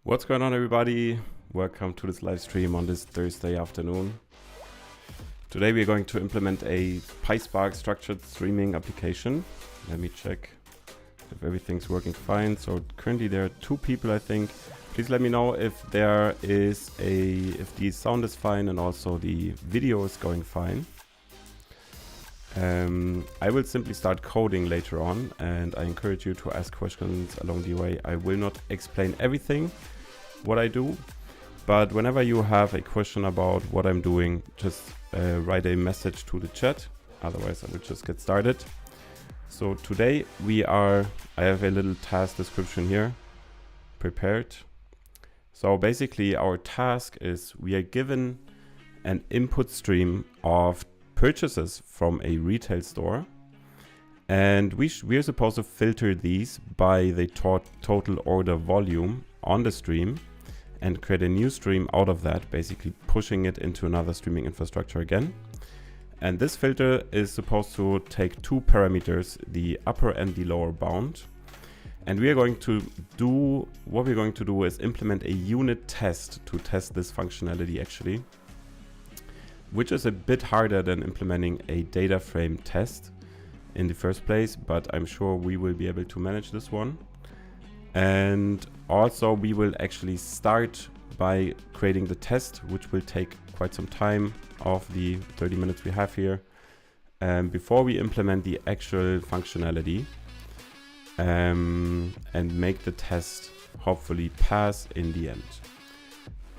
What's going on, everybody? Welcome to this live stream on this Thursday afternoon. Today we're going to implement a PySpark structured streaming application. Let me check if everything's working fine. So currently there are 2 people, I think. Please let me know if if the sound is fine and also the video is going fine. I will simply start coding later on, and I encourage you to ask questions along the way. I will not explain everything what I do, but whenever you have a question about what I'm doing, just write a message to the chat. Otherwise I will just get started. So today I have a little task description here prepared. So basically our task is we are given an input stream of purchases from a retail store, and we are supposed to filter these by the total order volume on the stream and create a new stream out of that, basically pushing it into another streaming infrastructure again. And this filter is supposed to take 2 parameters, the upper and the lower bound. And what we're going to do is implement a unit test to test this functionality actually, which is a bit harder than implementing a data frame test in the first place, but I'm sure we will be able to manage this one. And also we will actually start by creating the test, which will take quite some time of the 30 minutes we have here, before we implement the actual functionality, and make the test hopefully pass in the end.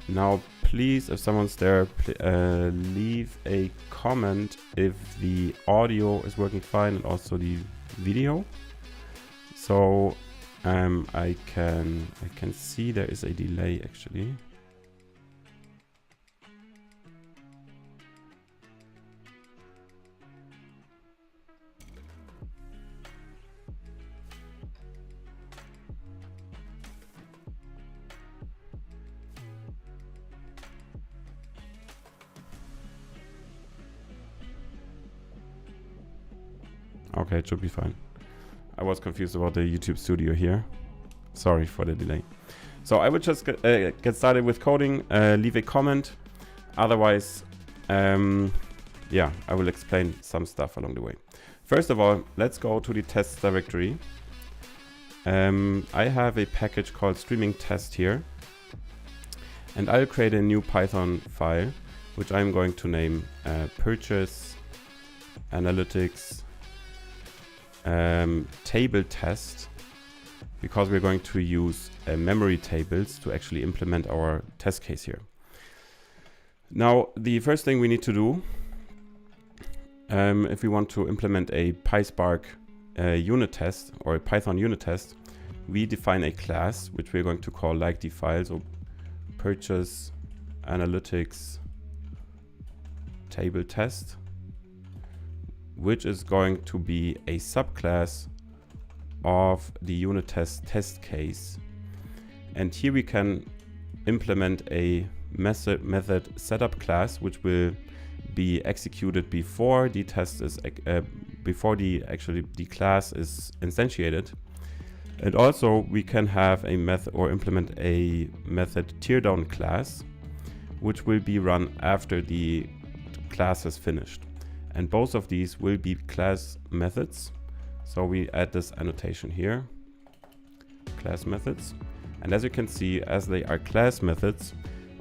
Now please, if someone's there, leave a comment if the audio is working fine and also the video. So I can see there is a delay actually. Okay, it should be fine. I was confused about the YouTube studio here. Sorry for the delay. So I would just get started with coding, leave a comment. Otherwise, yeah, I will explain some stuff along the way. First of all, let's go to the tests directory. I have a package called streaming test here, and I'll create a new Python file, which I'm going to name purchase analytics table test, because we're going to use memory tables to actually implement our test case here. Now, the first thing we need to do, if we want to implement a PySpark unit test or a Python unit test, we define a class which we're going to call like the file, so purchase analytics table test, which is going to be a subclass of the unit test case. And here we can implement a method setup class, which will be executed before the test is before the class is instantiated. And also we can have a method or implement a method teardown class, which will be run after the class is finished. And both of these will be class methods. So we add this annotation here, class methods. And as you can see, as they are class methods,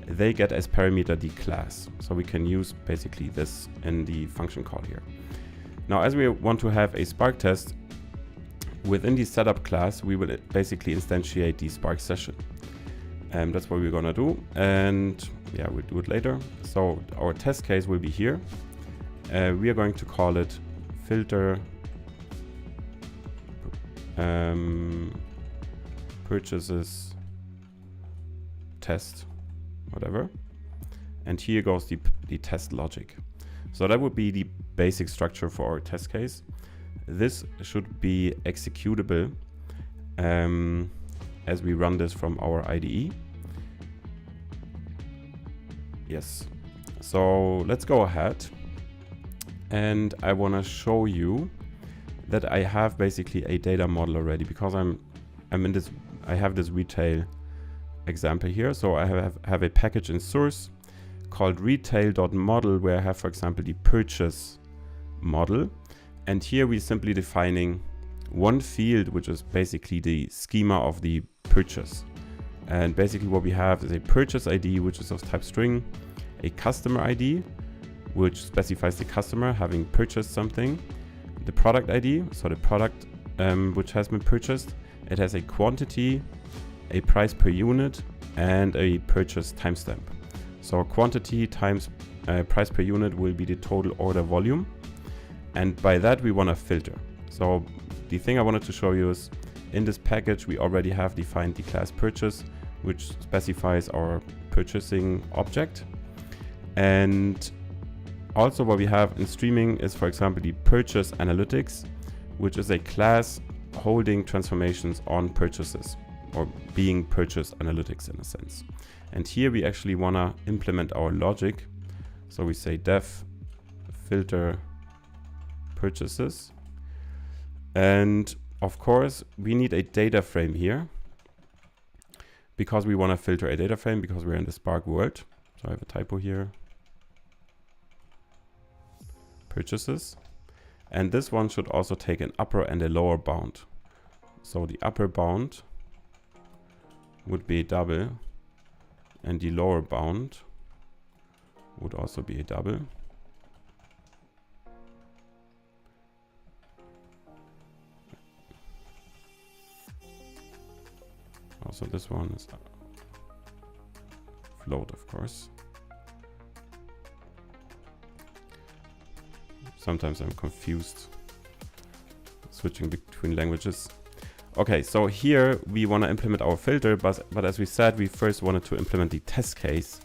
they get as parameter the class. So we can use basically this in the function call here. Now, as we want to have a Spark test, within the setup class, we will basically instantiate the Spark session. And that's what we're gonna do. And yeah, we'll do it later. So our test case will be here. We are going to call it filter purchases test, whatever. And here goes the test logic. So that would be the basic structure for our test case. This should be executable as we run this from our IDE. Yes. So let's go ahead. And I want to show you that I have basically a data model already, because I have this retail example here. So I have a package in source called retail.model, where I have, for example, the purchase model. And here we're simply defining one field, which is basically the schema of the purchase. And basically what we have is a purchase ID, which is of type string, a customer ID, which specifies the customer having purchased something, the product ID, so the product which has been purchased. It has a quantity, a price per unit, and a purchase timestamp. So quantity times price per unit will be the total order volume. And by that we want to filter. So the thing I wanted to show you is in this package we already have defined the class purchase, which specifies our purchasing object. And also what we have in streaming is, for example, the purchase analytics, which is a class holding transformations on purchases, or being purchase analytics in a sense. And here we actually want to implement our logic. So we say def filter purchases. And of course we need a data frame here, because we want to filter a data frame, because we're in the Spark world. So I have a typo here. Purchases. And this one should also take an upper and a lower bound. So the upper bound would be a double, and the lower bound would also be a double. Also this one is float, of course. Sometimes I'm confused switching between languages. Okay, so here we want to implement our filter, but as we said, we first wanted to implement the test case,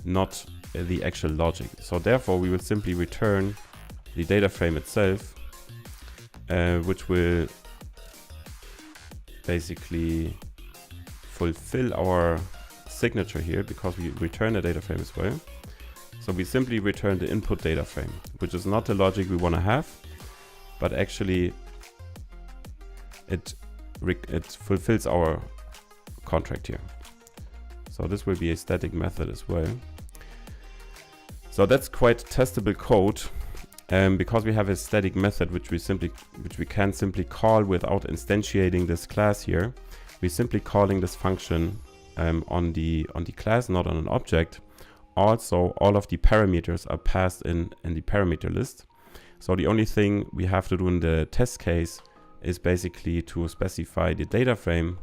not the actual logic. So therefore we will simply return the data frame itself, which will basically fulfill our signature here, because we return a data frame as well. So we simply return the input data frame, which is not the logic we want to have, but actually it fulfills our contract here. So this will be a static method as well. So that's quite testable code, because we have a static method which we can simply call without instantiating this class here. We're simply calling this function on the class, not on an object. Also, all of the parameters are passed in the parameter list. So the only thing we have to do in the test case is basically to specify the data frame,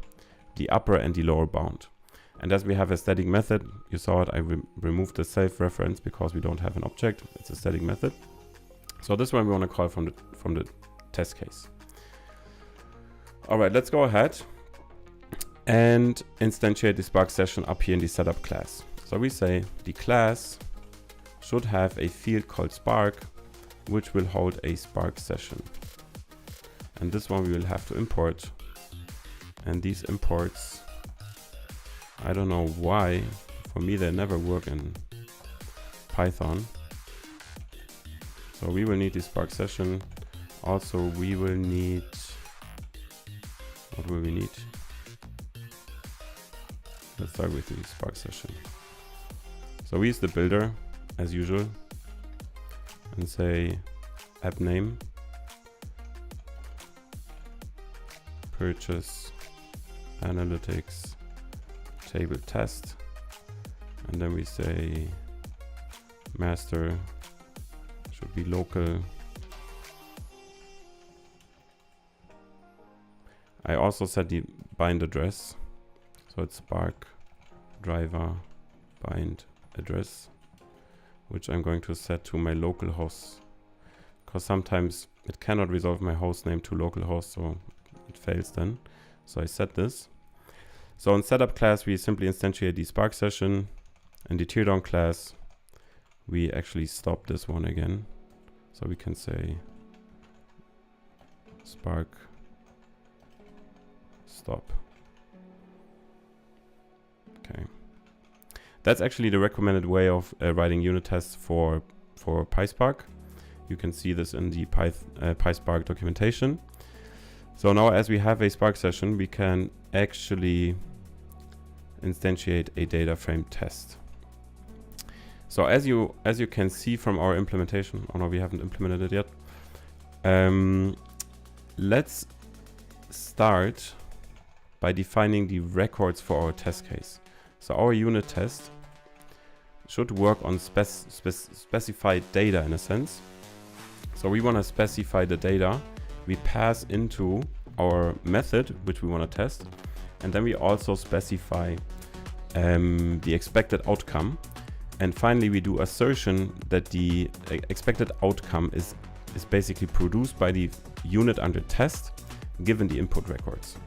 the upper and the lower bound. And as we have a static method, you saw it, I removed the self reference because we don't have an object. It's a static method. So this one we want to call from the test case. All right, let's go ahead and instantiate the Spark session up here in the setup class. So we say the class should have a field called Spark, which will hold a Spark session. And this one we will have to import. And these imports, I don't know why, for me they never work in Python. So we will need the Spark session. Also we will need, what will we need? Let's start with the Spark session. So we use the builder as usual and say app name, purchase, analytics, table test, and then we say master should be local. I also set the bind address, so it's Spark driver bind address, which I'm going to set to my local host, because sometimes it cannot resolve my host name to localhost, so it fails then. So I set this. So in setup class we simply instantiate the Spark session. In the teardown class we actually stop this one again, so we can say Spark stop. Okay. That's actually the recommended way of writing unit tests for PySpark. You can see this in the PySpark documentation. So now as we have a Spark session, we can actually instantiate a data frame test. So as you can see from our implementation, oh no, we haven't implemented it yet. Let's start by defining the records for our test case. So our unit test should work on specified data in a sense. So we want to specify the data we pass into our method, which we want to test. And then we also specify the expected outcome. And finally, we do assertion that the expected outcome is basically produced by the unit under test, given the input records.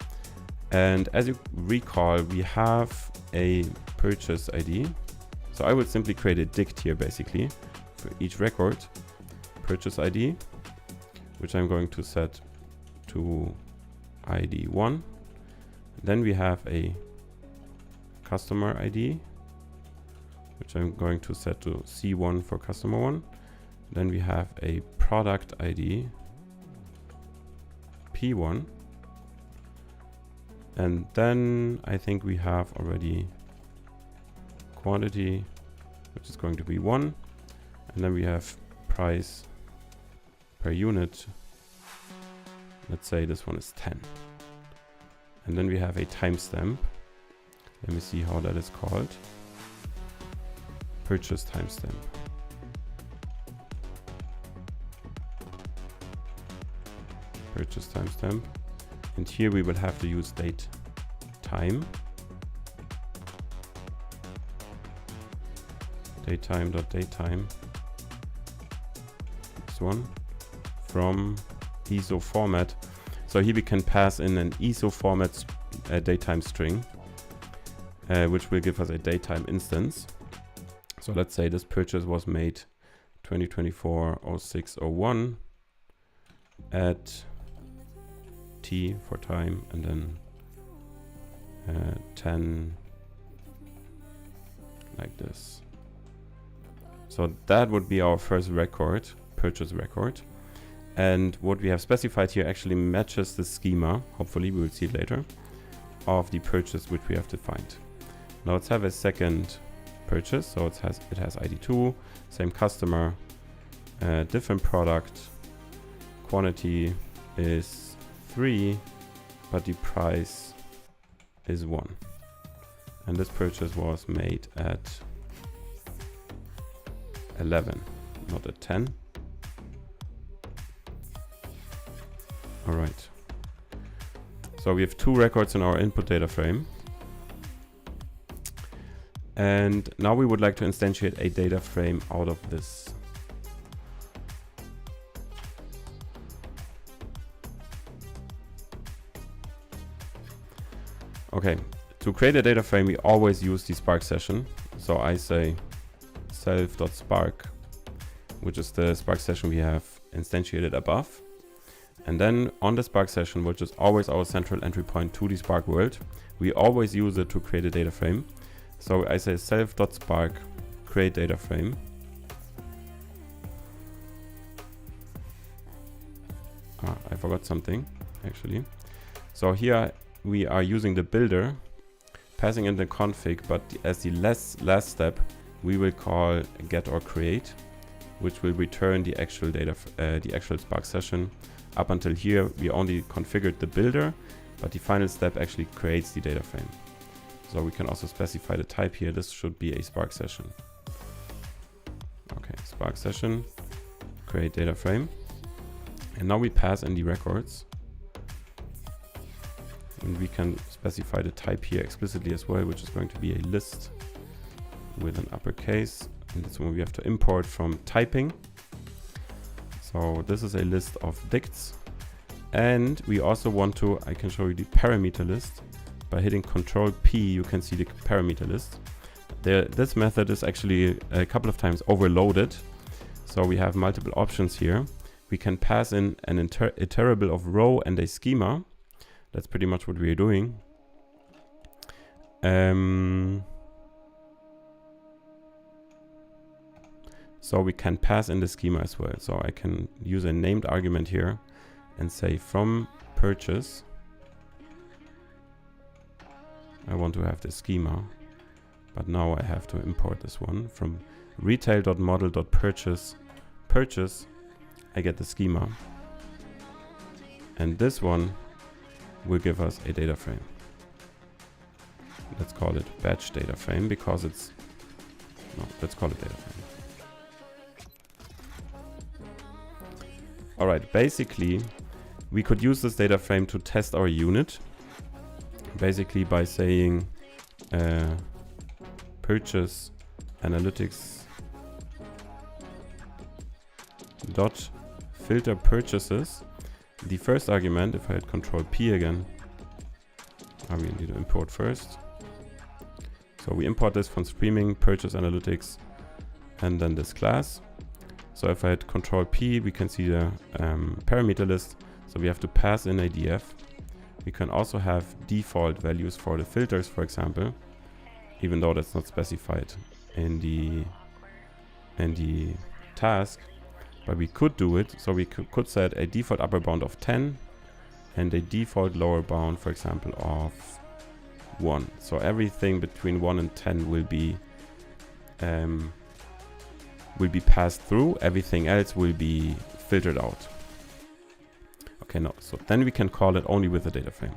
And as you recall, we have a purchase ID. So I would simply create a dict here, basically, for each record, purchase ID, which I'm going to set to ID 1. Then we have a customer ID, which I'm going to set to C1 for customer 1. Then we have a product ID, P1. And then I think we have already quantity, which is going to be 1. And then we have price per unit. Let's say this one is 10. And then we have a timestamp. Let me see how that is called. Purchase timestamp. Purchase timestamp. And here we will have to use date time. Datetime.datetime. This one from ISO format. So here we can pass in an ISO format datetime string, which will give us a datetime instance. So let's say this purchase was made 2024-06-01 at T for time, and then 10 like this. So that would be our first record, purchase record. And what we have specified here actually matches the schema, hopefully we will see it later, of the purchase which we have defined. Now let's have a second purchase. So it has ID2, same customer, different product, quantity is 3, but the price is 1. And this purchase was made at 11, not at 10. All right. So we have 2 records in our input data frame. And now we would like to instantiate a data frame out of this. Okay, to create a data frame, we always use the Spark session. So I say self.spark, which is the Spark session we have instantiated above. And then on the Spark session, which is always our central entry point to the Spark world, we always use it to create a data frame. So I say self.spark create data frame. I forgot something actually. So here we are using the builder, passing in the config, but as the last step, we will call get or create, which will return the actual data, the actual Spark session. Up until here, we only configured the builder, but the final step actually creates the data frame. So we can also specify the type here. This should be a Spark session. Okay, Spark session, create data frame. And now we pass in the records. And we can specify the type here explicitly as well, which is going to be a list with an uppercase. And this one we have to import from typing. So this is a list of dicts. And we also want to, I can show you the parameter list. By hitting Control P, you can see the parameter list. This method is actually a couple of times overloaded. So we have multiple options here. We can pass in an iterable of row and a schema. That's pretty much what we are doing. So we can pass in the schema as well. So I can use a named argument here and say from purchase. I want to have the schema, but now I have to import this one from retail.model.purchase. Purchase, I get the schema, and this one will give us a data frame. Let's call it batch data frame because it's no, let's call it data frame. All right, basically we could use this data frame to test our unit, basically by saying purchase analytics dot filter purchases. The first argument, if I hit Control P again, we need to import first. So we import this from streaming purchase analytics and then this class. So if I hit Control P, we can see the parameter list. So we have to pass in a df. We can also have default values for the filters, for example, even though that's not specified in the task. But we could do it. So we could set a default upper bound of 10 and a default lower bound, for example, of 1. So everything between 1 and 10 will be passed through. Everything else will be filtered out. Okay, no. So then we can call it only with the data frame,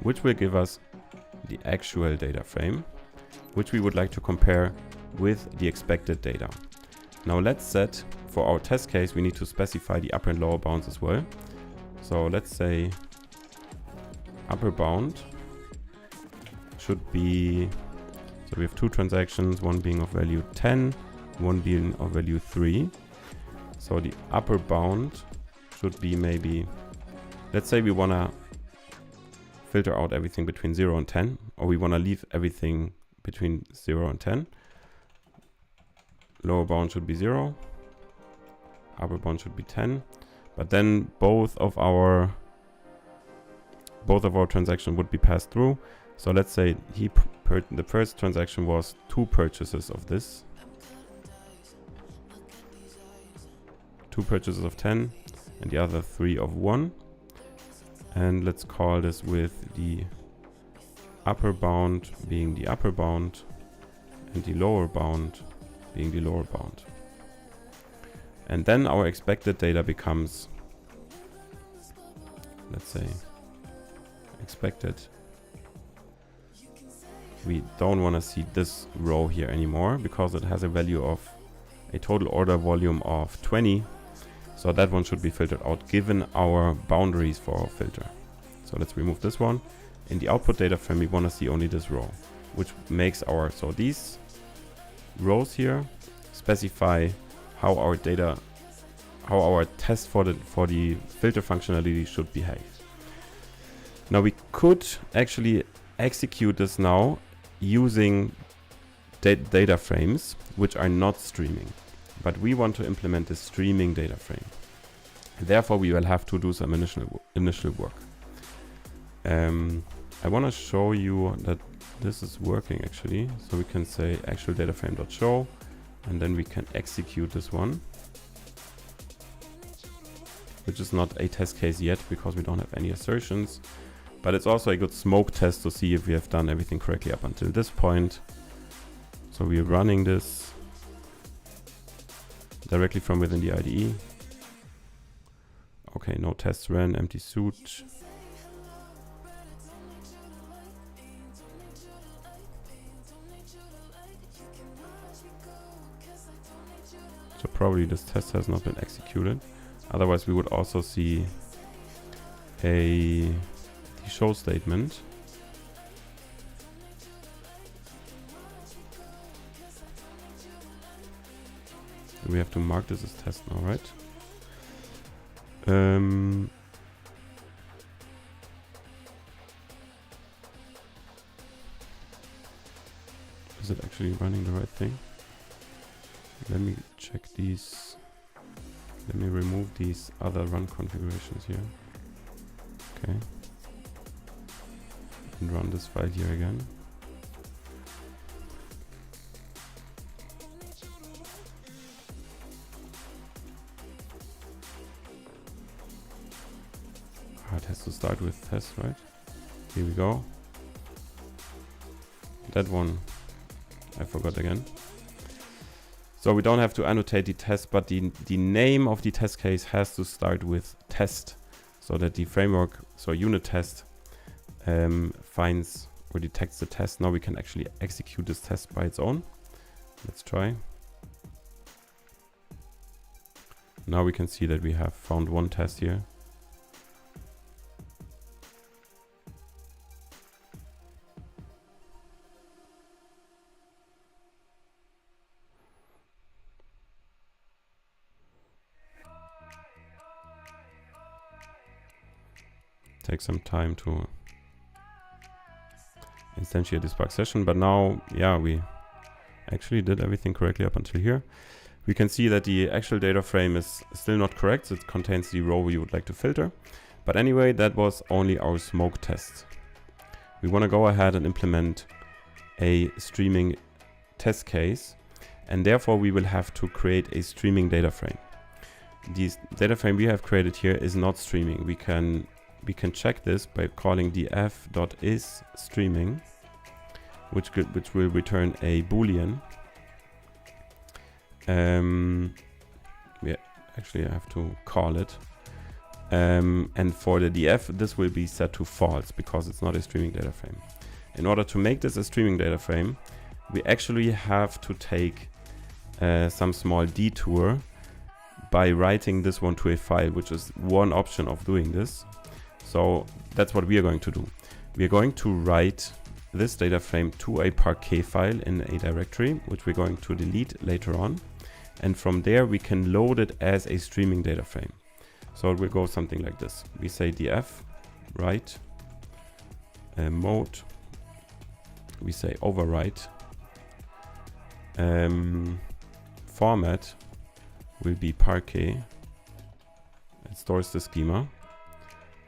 which will give us the actual data frame, which we would like to compare with the expected data. Now let's set, for our test case, we need to specify the upper and lower bounds as well. So let's say upper bound should be, so we have 2 transactions, one being of value 10, one being of value 3. So the upper bound should be maybe, let's say we want to filter out everything between 0 and 10, or we want to leave everything between 0 and 10. Lower bound should be 0. Upper bound should be 10. But then both of our transactions would be passed through. So let's say the first transaction was 2 purchases of this. 2 purchases of 10 and the other 3 of 1. And let's call this with the upper bound being the upper bound and the lower bound being the lower bound. And then our expected data becomes, let's say, expected. We don't want to see this row here anymore because it has a value of a total order volume of 20. So that one should be filtered out given our boundaries for our filter. So let's remove this one. In the output data frame, we want to see only this row, which makes our, so these rows here specify how our data, how our test for the filter functionality should behave. Now we could actually execute this now using data frames, which are not streaming, but we want to implement the streaming data frame. Therefore, we will have to do some initial work. I want to show you that this is working actually. So we can say actual data frame.show, and then we can execute this one, which is not a test case yet because we don't have any assertions, but it's also a good smoke test to see if we have done everything correctly up until this point. So we're running this directly from within the IDE. Okay, no tests ran, empty suit. So probably this test has not been executed. Otherwise we would also see the show statement. We have to mark this as test now, right? Is it actually running the right thing? Let me check these. Let me remove these other run configurations here. Okay. And run this file here again. It has to start with test, right? Here we go. that one I forgot again. So we don't have to annotate the test, but the name of the test case has to start with test, so that the framework, so unit test, finds or detects the test. Now we can actually execute this test by its own. Let's try. Now we can see that we have found one test here. Takes some time to instantiate this Spark session, but now, yeah, we actually did everything correctly up until here. We can see that the actual data frame is still not correct. So it contains the row we would like to filter. But anyway, that was only our smoke test. We want to go ahead and implement a streaming test case, and therefore we will have to create a streaming data frame. This data frame we have created here is not streaming. We can check this by calling df.isStreaming, which will return a boolean. Yeah, actually I have to call it. And for the df, this will be set to false because it's not a streaming data frame. In order to make this a streaming data frame, we actually have to take some small detour by writing this one to a file, which is one option of doing this. So that's what we are going to do. We are going to write this data frame to a Parquet file in a directory, which we're going to delete later on. And from there, we can load it as a streaming data frame. So it will go something like this. We say df write mode. We say overwrite. Format will be Parquet. It stores the schema.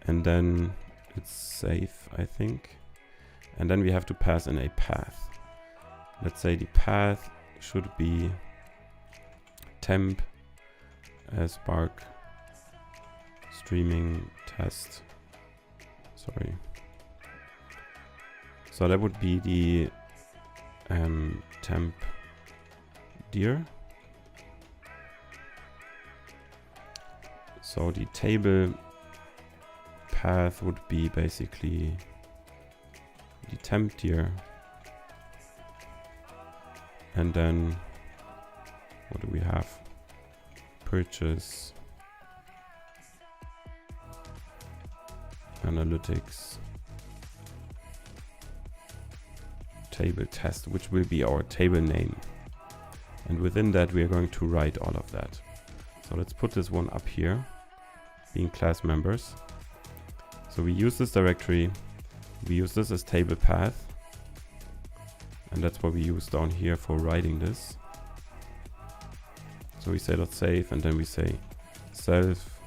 And then it's safe, I think. And then we have to pass in a path. Let's say the path should be temp Spark streaming test. Sorry. So that would be the temp dir. So the table path would be basically the temp dir. And then what do we have? Purchase, analytics, table test, which will be our table name. And within that, we are going to write all of that. So let's put this one up here, being class members. So we use this directory, we use this as table path, and that's what we use down here for writing this. So we say .save, and then we say self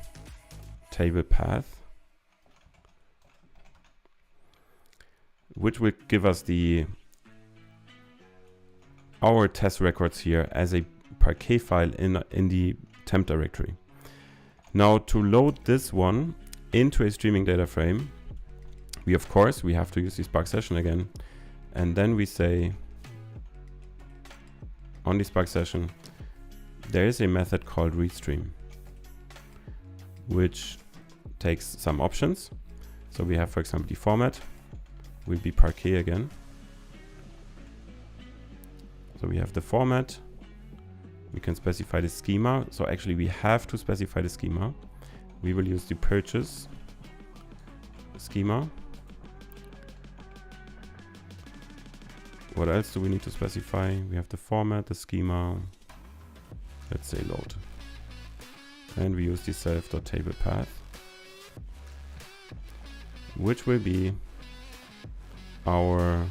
table path, which will give us our test records here as a Parquet file in the temp directory. Now to load this one into a streaming data frame, we have to use the Spark session again, and then we say on the Spark session there is a method called readStream, which takes some options. So we have, for example, the format will be Parquet again. So we have the format. We can specify the schema. So actually we have to specify the schema. We will use the purchase schema. What else do we need to specify? We have the format, the schema. Let's say load. And we use the self.table path, which will be our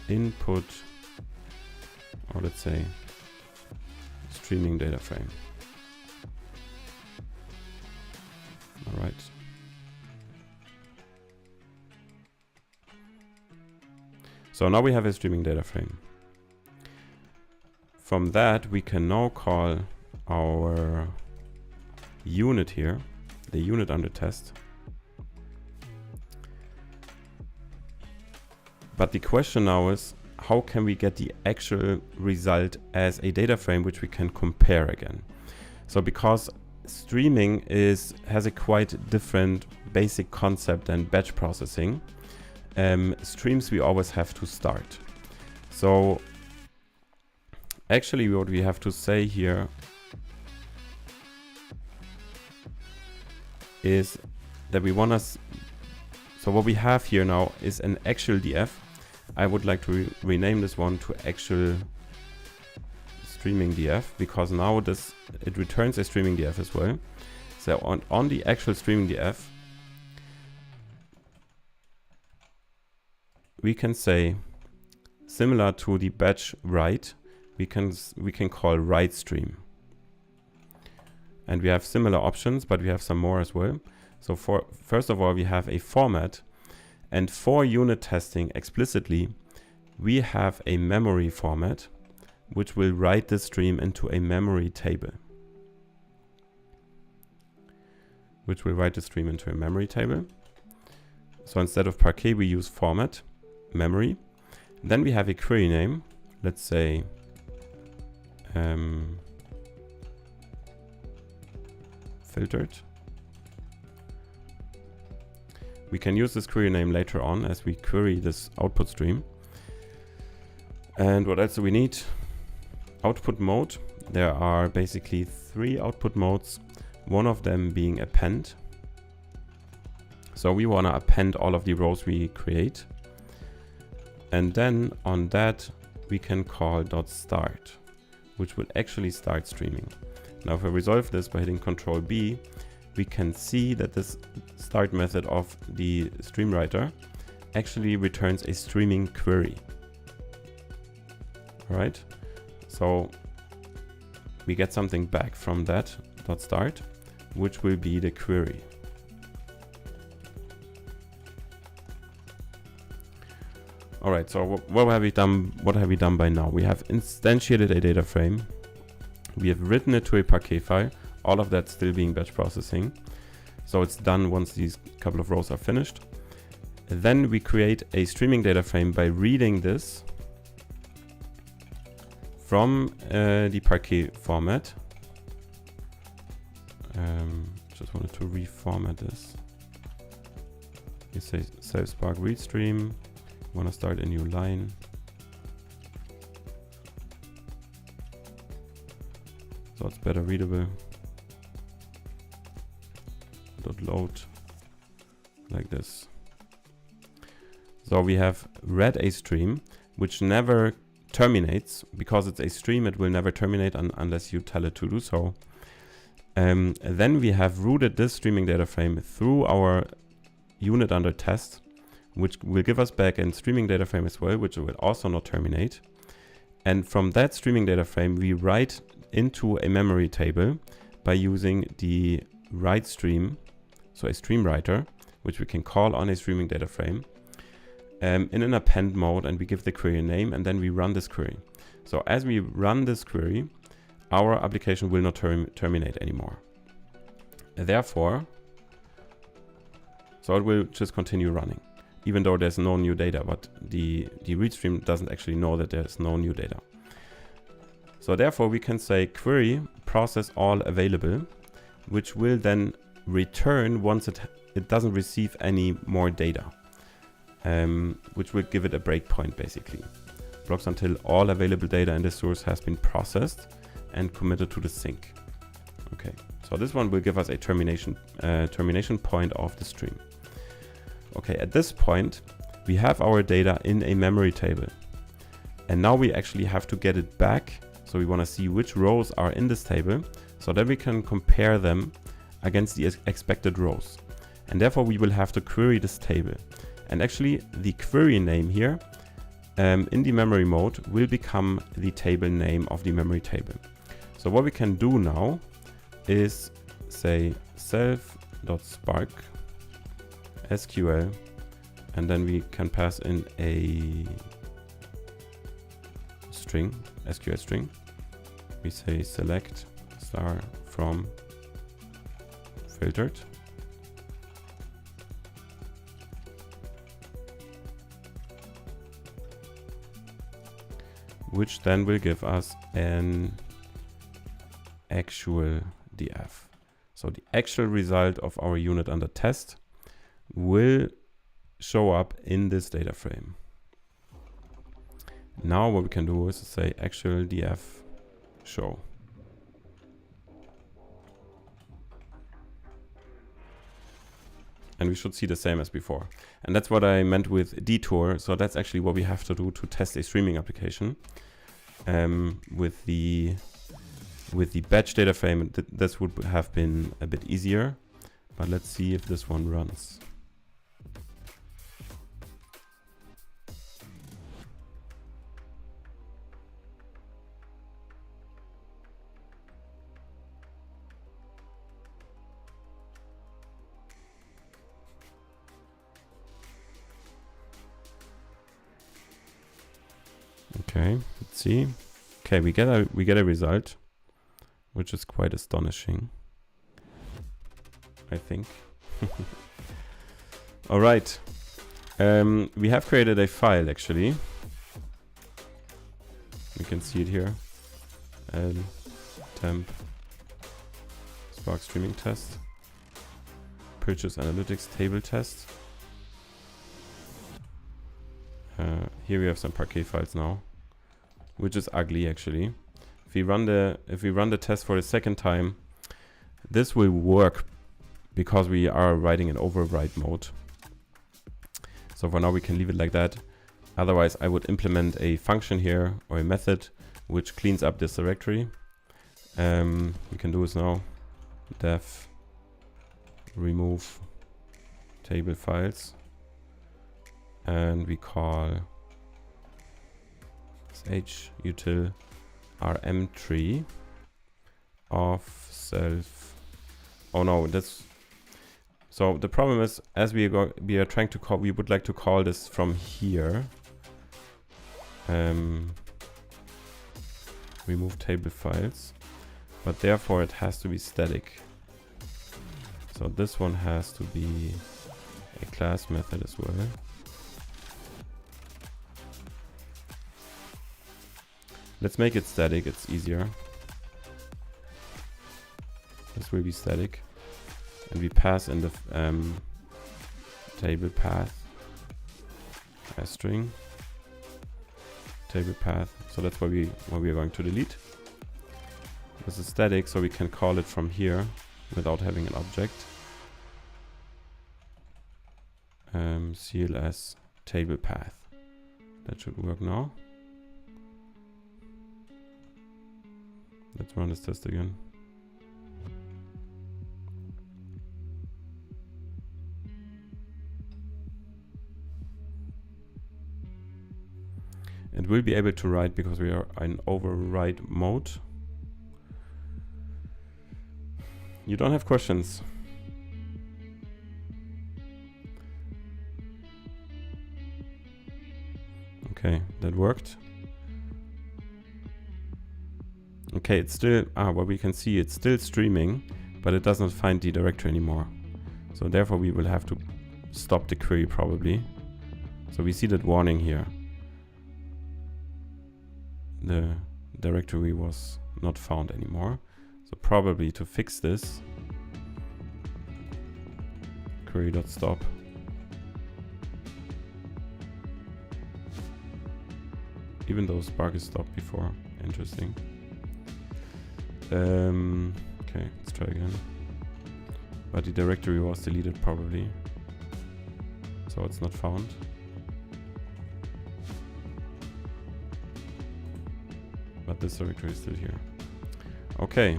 input, or let's say streaming data frame. All right. So now we have a streaming data frame. From that, we can now call our unit here, the unit under test. But the question now is, how can we get the actual result as a data frame which we can compare again? So because streaming has a quite different basic concept than batch processing, streams we always have to start. So actually what we have to say here is that we want to, so what we have here now is an actual DF. I would like to rename this one to actual streaming DF, because now it returns a streaming DF as well. So on the actual streaming DF, we can say, similar to the batch write, we can call write stream. And we have similar options, but we have some more as well. So first of all, we have a format, and for unit testing explicitly, we have a memory format, which will write the stream into a memory table. So instead of Parquet, we use format, memory. Then we have a query name, let's say filtered. We can use this query name later on as we query this output stream. And what else do we need? Output mode. There are basically 3 output modes, one of them being append. So we want to append all of the rows we create. And then on that, we can call .start, which will actually start streaming. Now, if I resolve this by hitting Ctrl B, we can see that this start method of the stream writer actually returns a streaming query. All right, so we get something back from that .start, which will be the query. All right, so what have we done? What have we done by now? We have instantiated a data frame. We have written it to a Parquet file. All of that still being batch processing. So it's done once these couple of rows are finished. Then we create a streaming data frame by reading this from the Parquet format. Just wanted to reformat this. You say self-spark read stream. Want to start a new line. So it's better readable. .load like this. So we have read a stream which never terminates. Because it's a stream, it will never terminate unless you tell it to do so. Then we have routed this streaming data frame through our unit under test, which will give us back a streaming data frame as well, which will also not terminate. And from that streaming data frame, we write into a memory table by using the write stream, so a stream writer, which we can call on a streaming data frame in an append mode, and we give the query a name, and then we run this query. So as we run this query, our application will not terminate anymore. Therefore, so it will just continue running, even though there's no new data, but the read stream doesn't actually know that there's no new data. So therefore we can say query process all available, which will then return once it doesn't receive any more data, which will give it a breakpoint basically. Blocks until all available data in the source has been processed and committed to the sink. Okay, so this one will give us a termination point of the stream. Okay, at this point, we have our data in a memory table. And now we actually have to get it back. So we want to see which rows are in this table so that we can compare them against the expected rows. And therefore we will have to query this table. And actually the query name here in the memory mode will become the table name of the memory table. So what we can do now is say self.spark SQL, and then we can pass in a string, SQL string. We say select star from filtered. which then will give us an actual df. So the actual result of our unit under test will show up in this data frame. Now what we can do is to say actual df show. And we should see the same as before. And that's what I meant with detour. So that's actually what we have to do to test a streaming application. With the batch data frame, this would have been a bit easier. But let's see if this one runs. Okay, let's see. Okay, we get a result, which is quite astonishing, I think. All right, we have created a file actually. You can see it here. Temp Spark streaming test, purchase analytics table test. Here we have some Parquet files now, which is ugly actually. If we run the test for the second time, this will work because we are writing in override mode. So for now we can leave it like that. Otherwise I would implement a function here or a method which cleans up this directory. We can do this now. Def remove table files. And we call sh util rm tree of self. Oh no, that's so the problem is, as we are trying to call, we would like to call this from here. Remove table files, but therefore it has to be static. So this one has to be a class method as well. Let's make it static, it's easier. This will be static. And we pass in the table path as string. Table path. So that's what we are going to delete. This is static, so we can call it from here without having an object. CLS table path. That should work now. Let's run this test again. It will be able to write because we are in override mode. You don't have questions? Okay, that worked. Okay, it's still, what we can see, it's still streaming, but it does not find the directory anymore. So therefore we will have to stop the query probably. So we see that warning here. The directory was not found anymore. So probably to fix this, query.stop. Even though Spark is stopped before. Interesting. Okay, let's try again. But the directory was deleted probably. So it's not found. But this directory is still here. Okay.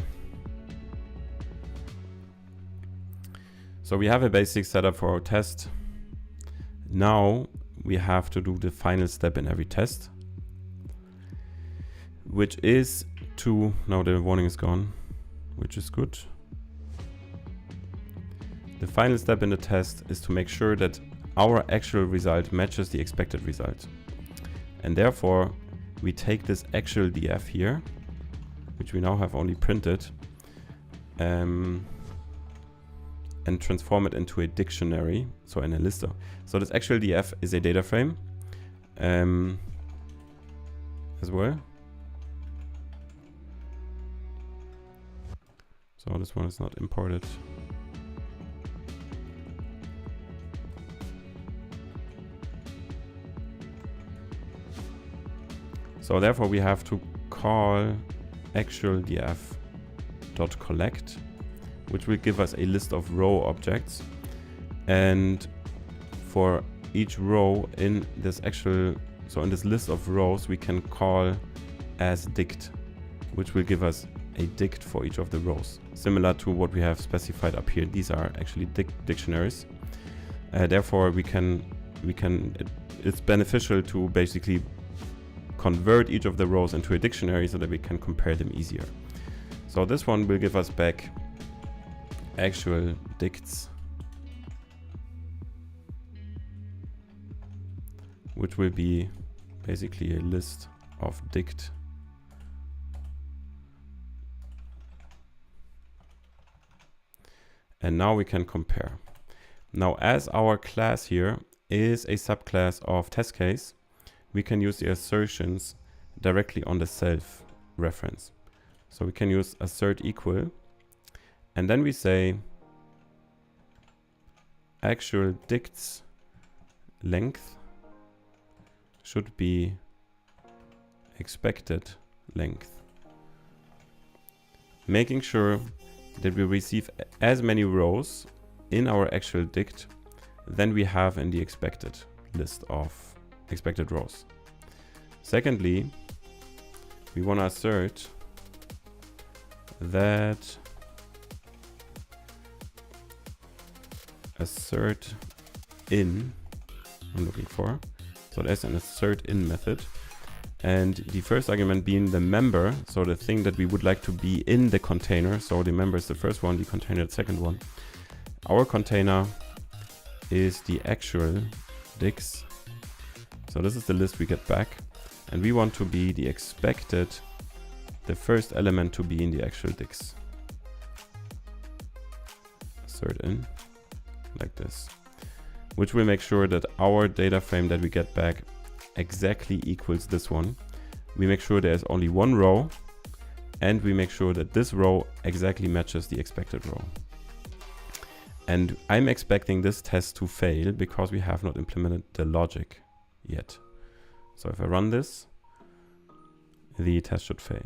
So we have a basic setup for our test. Now we have to do the final step in every test, which is to, now the warning is gone, which is good. The final step in the test is to make sure that our actual result matches the expected result. And therefore we take this actual df here, which we now have only printed, and transform it into a dictionary, so in a lister. So this actual df is a data frame. as well. So this one is not imported. So therefore we have to call actual df.collect, which will give us a list of row objects. And for each row in this actual, so in this list of rows, we can call as dict, which will give us a dict for each of the rows, similar to what we have specified up here. These are actually dictionaries. Therefore it's beneficial to basically convert each of the rows into a dictionary so that we can compare them easier. So this one will give us back actual dicts, which will be basically a list of dict. And now we can compare. Now, as our class here is a subclass of test case, we can use the assertions directly on the self reference. So we can use assert equal, and then we say actual dicts length should be expected length, making sure that we receive as many rows in our actual dict than we have in the expected list of expected rows. Secondly, we want to assert that assert in, I'm looking for, so there's an assert in method, and the first argument being the member, so the thing that we would like to be in the container. So the member is the first one, the container the second one. Our container is the actual dicts. So this is the list we get back, and we want to be the expected, the first element to be in the actual dicts. Assert in, like this, which will make sure that our data frame that we get back exactly equals this one. We make sure there's only one row, and we make sure that this row exactly matches the expected row. And I'm expecting this test to fail because we have not implemented the logic yet. So if I run this, the test should fail.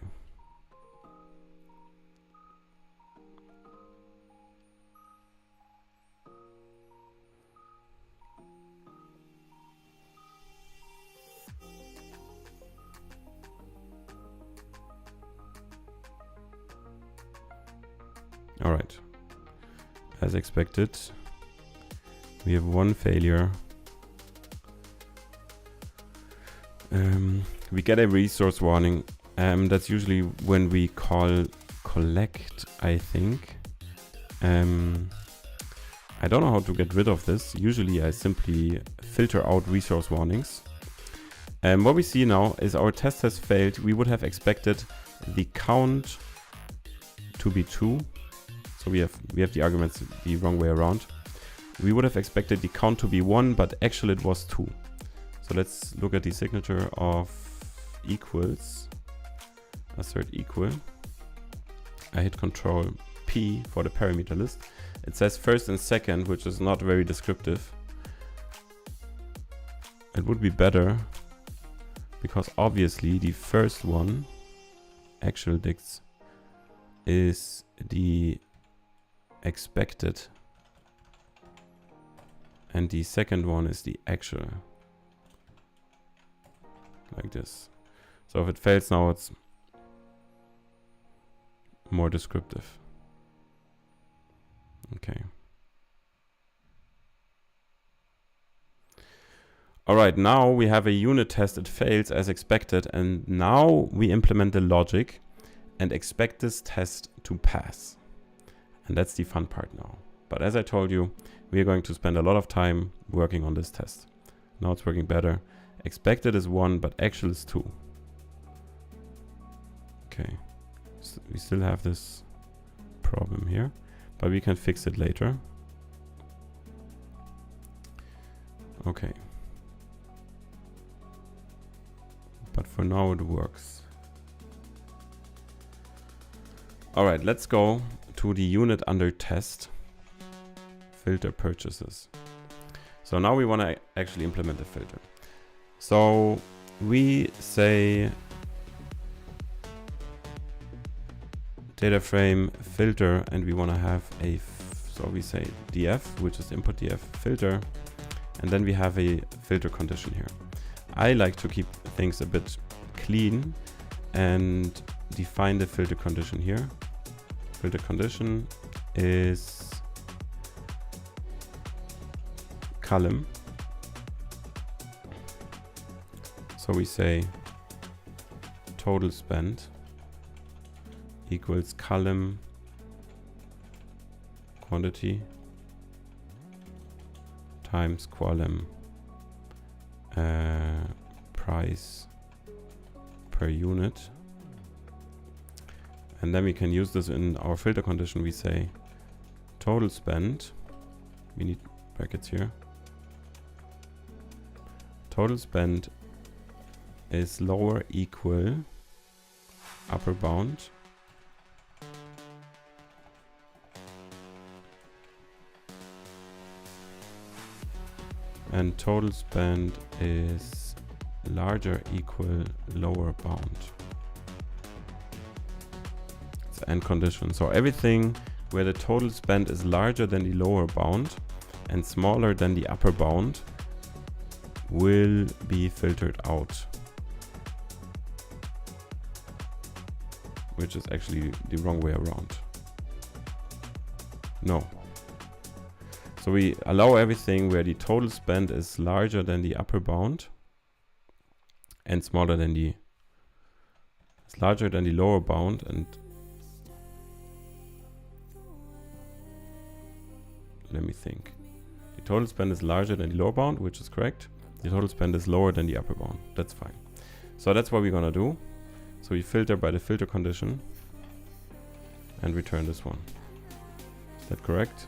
All right, as expected, we have one failure. We get a resource warning. That's usually when we call collect, I think. I don't know how to get rid of this. Usually I simply filter out resource warnings. What we see now is our test has failed. We would have expected the count to be 2. So we have the arguments the wrong way around. We would have expected the count to be 1, but actually it was 2. So let's look at the signature of equals, assert equal. I hit Control P for the parameter list. It says first and second, which is not very descriptive. It would be better because obviously the first one, actual dicts, is the expected, and the second one is the actual, like this. So if it fails now, it's more descriptive. Okay. All right, now we have a unit test. It fails as expected, and now we implement the logic and expect this test to pass. And that's the fun part now. But as I told you, we are going to spend a lot of time working on this test. Now it's working better. Expected is 1, but actual is 2. Okay, so we still have this problem here, but we can fix it later. Okay. But For now it works. Alright, let's go to the unit under test. Filter purchases. So now we want to actually implement the filter. So we say data frame filter, and we want to have a, so we say df, which is input df filter, and then we have a filter condition here. I like to keep things a bit clean and define the filter condition here. Filter condition is column. So we say total spend equals column quantity times column price per unit. And then we can use this in our filter condition. We say total spend, we need brackets here, total spend is lower equal upper bound and total spend is larger equal lower bound. It's end condition. So everything where the total spend is larger than the lower bound and smaller than the upper bound will be filtered out, which is actually the wrong way around. No. So we allow everything where the total spend is larger than the upper bound and smaller than the, it's larger than the lower bound, and let me think. The total spend is larger than the lower bound, which is correct. The total spend is lower than the upper bound. That's fine. So that's what we're gonna do. So we filter by the filter condition and return this one. Is that correct?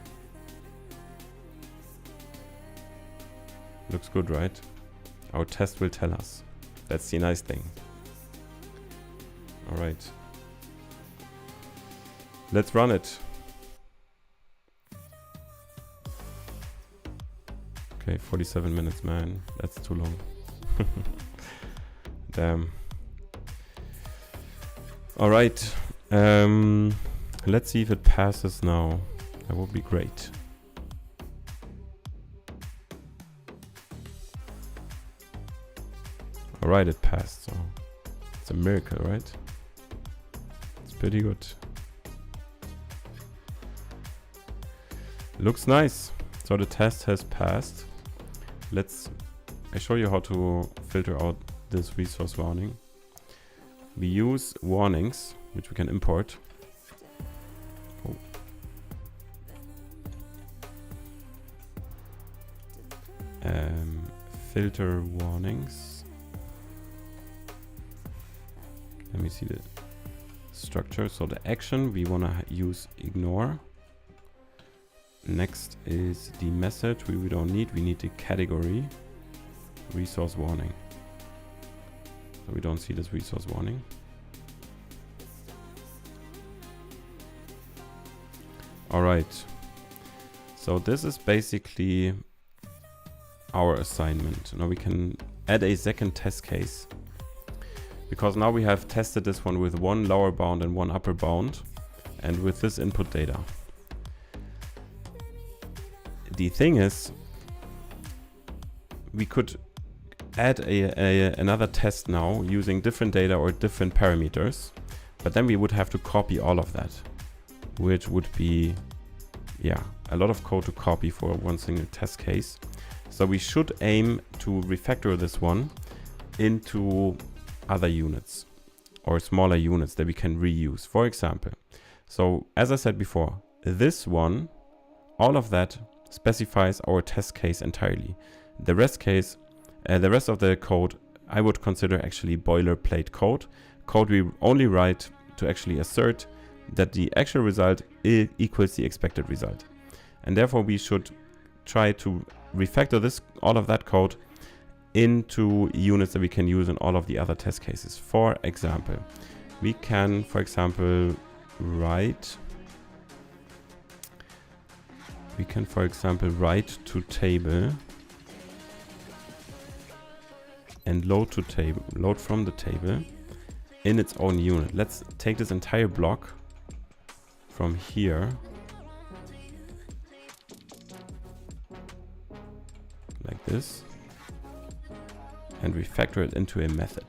Looks good, right? Our test will tell us. That's the nice thing. All right. Let's run it. Okay, 47 minutes, man. That's too long. Damn. All right. Let's see if it passes now. That would be great. All right, it passed. So it's a miracle, right? It's pretty good. Looks nice. So the test has passed. I show you how to filter out this resource warning. We use warnings, which we can import. Oh. Filter warnings. Let me see the structure. So the action, we want to use ignore. Next is the message we don't need. We need the category resource warning. So we don't see this resource warning. All right. So this is basically our assignment. Now we can add a second test case, because now we have tested this one with one lower bound and one upper bound, and with this input data. The thing is, we could add another test now using different data or different parameters, but then we would have to copy all of that, which would be, yeah, a lot of code to copy for one single test case. So we should aim to refactor this one into other units or smaller units that we can reuse. For example, so as I said before, this one, all of that specifies our test case entirely. The rest of the code I would consider actually boilerplate code we only write to actually assert that the actual result equals the expected result, and therefore we should try to refactor all of that code into units that we can use in all of the other test cases. For example, we can, for example, write to table and load from the table in its own unit. Let's take this entire block from here, like this, and refactor it into a method.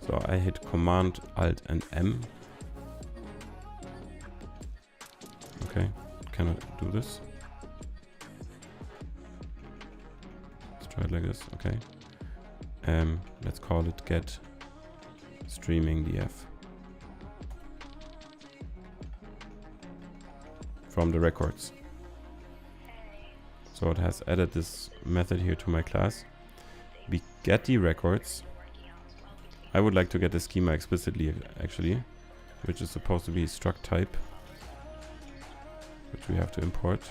So I hit Command, Alt and M. Okay, can I do this? Let's try it like this, okay. Let's call it get streaming df from the records. So it has added this method here to my class. We get the records. I would like to get the schema explicitly actually, which is supposed to be struct type, which we have to import.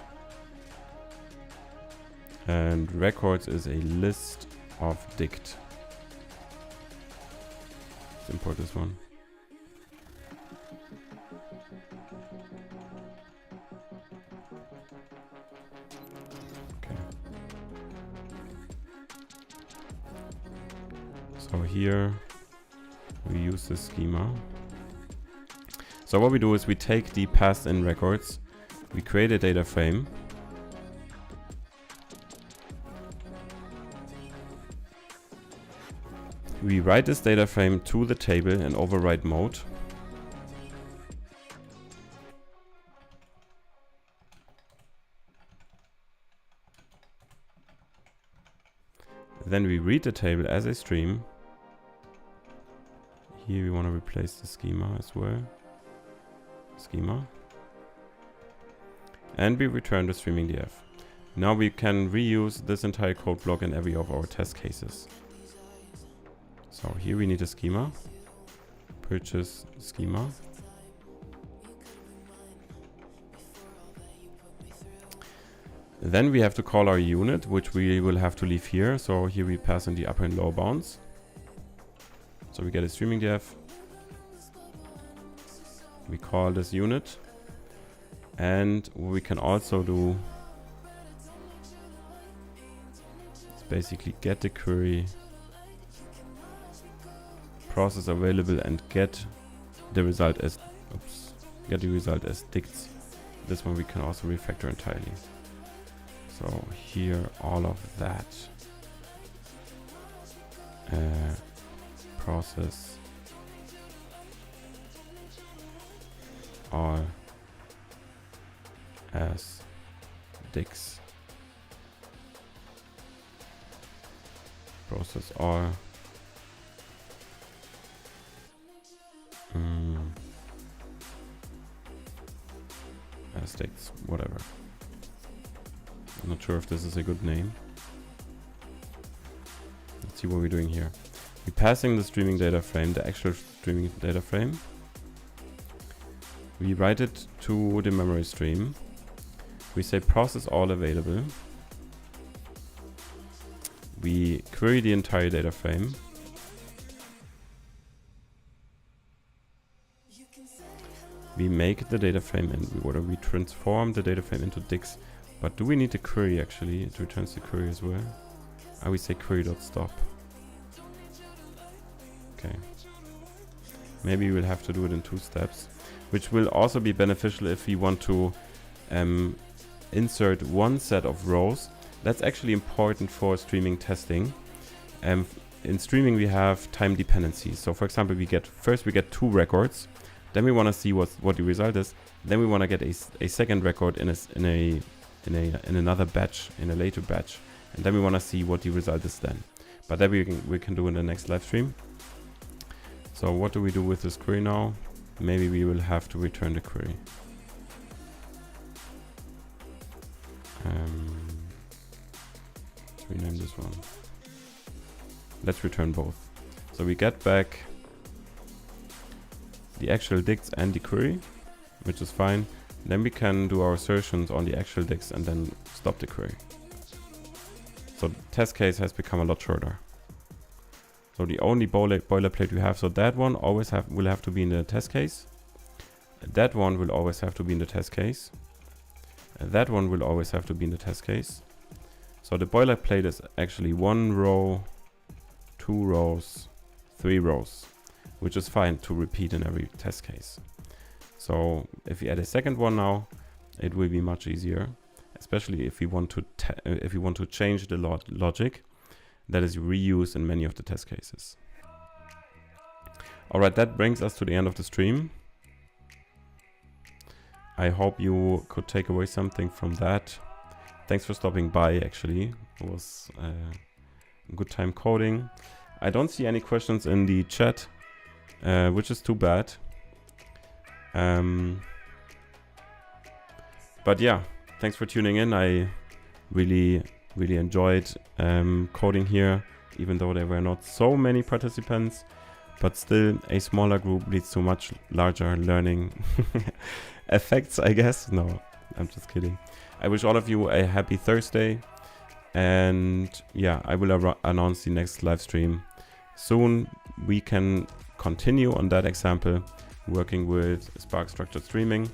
And records is a list of dict. Let's import this one. Okay. So here we use the schema. So what we do is we take the passed in records, we create a data frame. We write this data frame to the table in override mode. Then we read the table as a stream. Here we want to replace the schema as well. Schema. And we return the streaming df. Now we can reuse this entire code block in every of our test cases. So here we need a schema. Purchase schema. Then we have to call our unit, which we will have to leave here. So here we pass in the upper and lower bounds. So we get a streaming df. We call this unit. And what we can also do is basically get the query, process available, and get the result as dicts. This one we can also refactor entirely. So here all of that process all as dicts, process all as dicts, whatever. I'm not sure if this is a good name. Let's see what we're doing here. We're passing the streaming data frame, the actual streaming data frame. We write it to the memory stream. We say process all available. We query the entire data frame. We make the data frame and we transform the data frame into dicts. But do we need the query actually? It returns the query as well. I would say query.stop. Okay. Maybe we'll have to do it in 2 steps, which will also be beneficial if we want to insert one set of rows. That's actually important for streaming testing. In streaming we have time dependencies. So for example, we get 2 records. Then we want to see what the result is. Then we want to get a second record in another batch, in a later batch, and then we want to see what the result is then. But that we can do in the next live stream. So what do we do with this query now? Maybe we will have to return the query. Let's rename this one. Let's return both. So we get back the actual dicts and the query, which is fine. Then we can do our assertions on the actual dicts and then stop the query. So the test case has become a lot shorter. So the only boilerplate we have, so that one always will have to be in the test case. That one will always have to be in the test case. That one will always have to be in the test case. So the boilerplate is actually 1 row, 2 rows, 3 rows, which is fine to repeat in every test case. So if we add a second one now, it will be much easier, especially if we want to change the logic that is reused in many of the test cases. Alright, that brings us to the end of the stream. I hope you could take away something from that. Thanks for stopping by, actually. It was a good time coding. I don't see any questions in the chat, which is too bad. But yeah, thanks for tuning in. I really enjoyed coding here, even though there were not so many participants, but still a smaller group leads to much larger learning effects, I guess. No, I'm just kidding. I wish all of you a happy Thursday, and yeah, I will announce the next live stream soon. We can continue on that example, working with Spark Structured Streaming.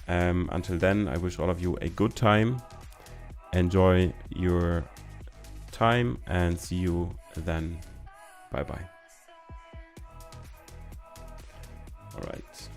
Until then, I wish all of you a good time. Enjoy your time and see you then. Bye bye. All right.